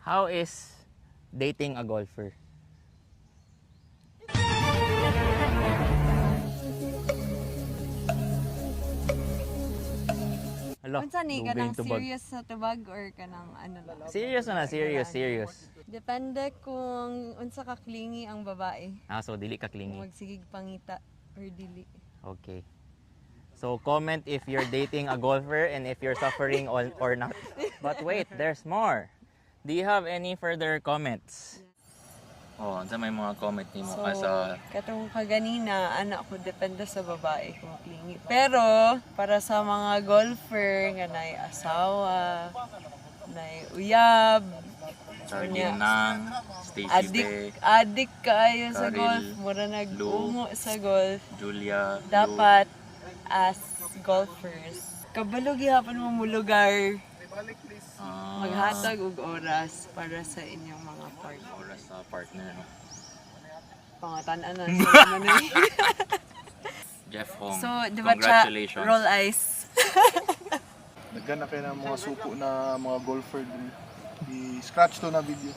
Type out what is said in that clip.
How is dating a golfer? Hala, Unsa ni ka dugay nang tubag. serious sa tubag or ka nang ano lang? Serious na, serious. Depende kung unsa ka clingy ang babae. So dili ka clingy. Magsigig pangita or dili. Okay. So comment if you're dating a golfer and if you're suffering or not. But wait, there's more. Do you have any further comments? Oh, sa may mga comment ni mo So, sa katong kaganina, anak ko depende sa babae kung clingy. Pero, para sa mga golfer nga nay asawa, nay uyab, Charlie Nang, Stacy adik kaayo sa Karil, golf, mura nag-ungo sa golf. Julia, Dapat, as golfers, kabalo gihapon mo mo lugar, maghatag og oras para sa inyong mga partner. oras sa partner. No? Pangatanan na sa naman eh. Jeff Hong, So, di ba siya, congratulations. roll eyes. Nagana kayo ng mga suko na mga golfer din. I-scratch to na video.